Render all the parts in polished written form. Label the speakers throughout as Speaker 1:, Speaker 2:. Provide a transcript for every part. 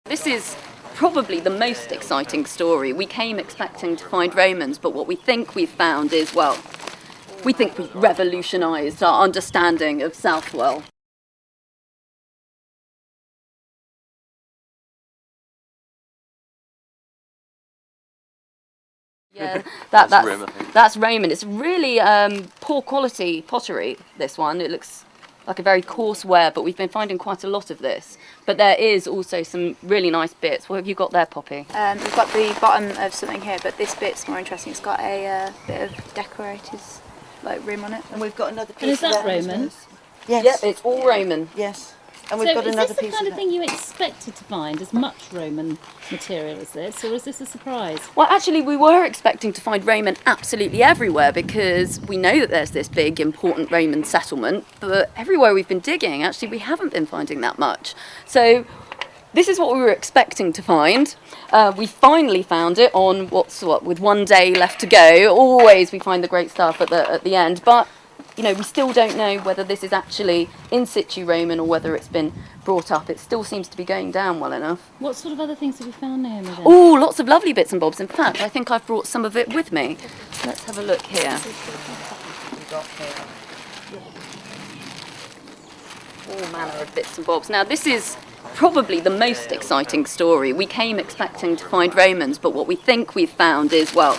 Speaker 1: This is probably the most exciting story. We came expecting to find Romans, but what we think we've found is, well, we think we've revolutionised our understanding of Southwell. Yeah, that's Roman. It's really poor quality pottery, this one. It looks like a very coarse ware, but we've been finding quite a lot of this. But there is also some really nice bits. What have you got there, Poppy?
Speaker 2: We've got the bottom of something here, but this bit's more interesting. It's got a bit of decorators rim on it.
Speaker 3: And we've got another piece.
Speaker 4: And is that Roman?
Speaker 3: Yes.
Speaker 1: Yep, it's all Roman.
Speaker 3: Yes. And we've got another piece.
Speaker 4: Is this the kind of thing you expected to find, as much Roman material as this, or is this a surprise?
Speaker 1: Well, actually, we were expecting to find Roman absolutely everywhere because we know that there's this big, important Roman settlement, but everywhere we've been digging, actually, we haven't been finding that much. So this is what we were expecting to find. We finally found it on with 1 day left to go. Always we find the great stuff at the end, but we still don't know whether this is actually in situ Roman or whether it's been brought up. It still seems to be going down well enough.
Speaker 4: What sort of other things have you found, Naomi, then?
Speaker 1: Oh, lots of lovely bits and bobs. In fact, I think I've brought some of it with me. Let's have a look here. All manner of bits and bobs. Now, this is probably the most exciting story. We came expecting to find Romans, but what we think we've found is, well,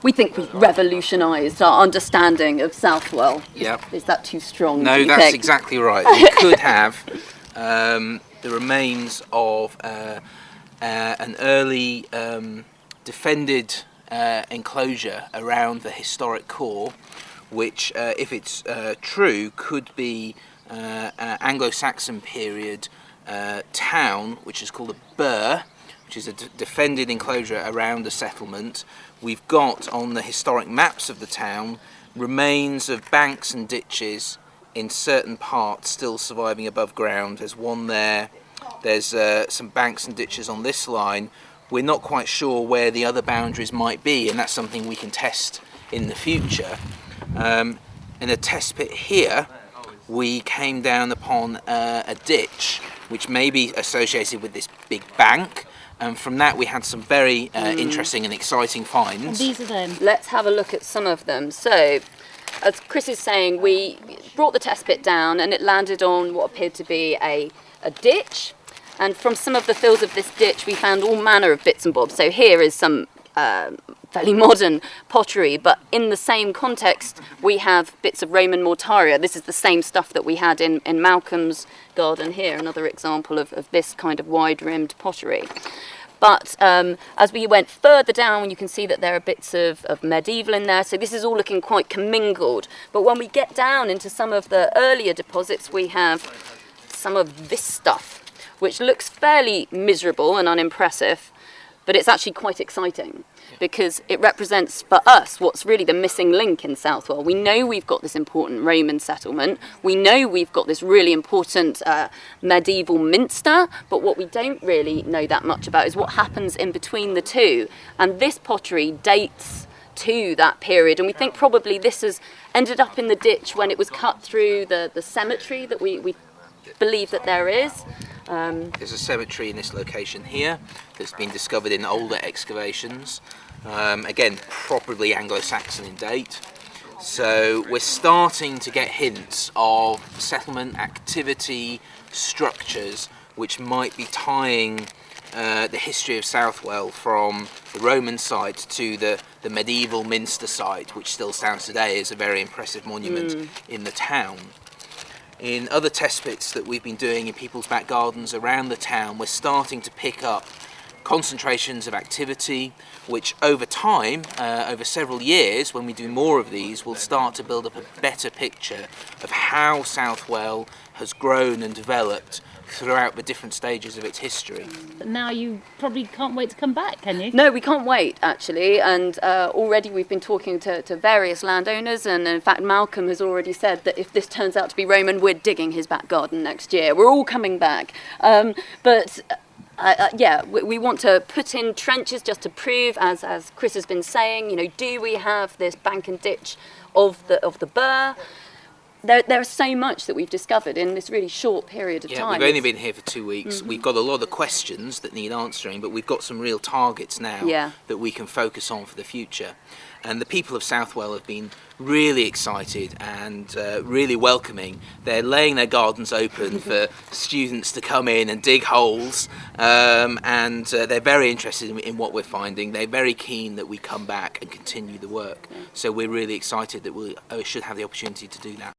Speaker 1: we think we've revolutionised our understanding of Southwell.
Speaker 5: Yeah.
Speaker 1: Is that too strong?
Speaker 5: No, that's exactly right. We could have the remains of an early defended enclosure around the historic core, which, if it's true, could be an Anglo-Saxon period town, which is called a burh, which is a defended enclosure around a settlement. We've got on the historic maps of the town remains of banks and ditches in certain parts still surviving above ground. There's one there, there's some banks and ditches on this line. We're not quite sure where the other boundaries might be, and that's something we can test in the future. In a test pit here, we came down upon a ditch which may be associated with this big bank. And from that we had some very interesting and exciting finds.
Speaker 4: And these are them.
Speaker 1: Let's have a look at some of them. So, as Chris is saying, we brought the test pit down and it landed on what appeared to be a ditch. And from some of the fills of this ditch we found all manner of bits and bobs. So here is some fairly modern pottery, but in the same context we have bits of Roman mortaria. This is the same stuff that we had in Malcolm's garden here, another example of this kind of wide-rimmed pottery. But as we went further down, you can see that there are bits of medieval in there, so this is all looking quite commingled. But when we get down into some of the earlier deposits, we have some of this stuff, which looks fairly miserable and unimpressive, but it's actually quite exciting because it represents for us what's really the missing link in Southwell. We know we've got this important Roman settlement, we know we've got this really important medieval minster, but what we don't really know that much about is what happens in between the two. And this pottery dates to that period, and we think probably this has ended up in the ditch when it was cut through the cemetery that we believe that there is.
Speaker 5: There's a cemetery in this location here that's been discovered in older excavations. Again, probably Anglo-Saxon in date. So we're starting to get hints of settlement activity, structures, which might be tying the history of Southwell from the Roman site to the medieval Minster site, which still stands today as a very impressive monument in the town. In other test pits that we've been doing in people's back gardens around the town, we're starting to pick up concentrations of activity, which over time, over several years, when we do more of these, we'll start to build up a better picture of how Southwell has grown and developed throughout the different stages of its history.
Speaker 4: Now you probably can't wait to come back, can you?
Speaker 1: No, we can't wait, actually, and already we've been talking to various landowners, and in fact Malcolm has already said that if this turns out to be Roman, we're digging his back garden next year. We're all coming back. We want to put in trenches just to prove, as Chris has been saying, do we have this bank and ditch of the burh? there is so much that we've discovered in this really short period of
Speaker 5: Yeah,
Speaker 1: time.
Speaker 5: we've only been here for 2 weeks. We've got a lot of questions that need answering, but we've got some real targets now
Speaker 1: Yeah.
Speaker 5: that we can focus on for the future. And the people of Southwell have been really excited and really welcoming. They're laying their gardens open for students to come in and dig holes, and they're very interested in what we're finding. They're very keen that we come back and continue the work. So we're really excited that we should have the opportunity to do that.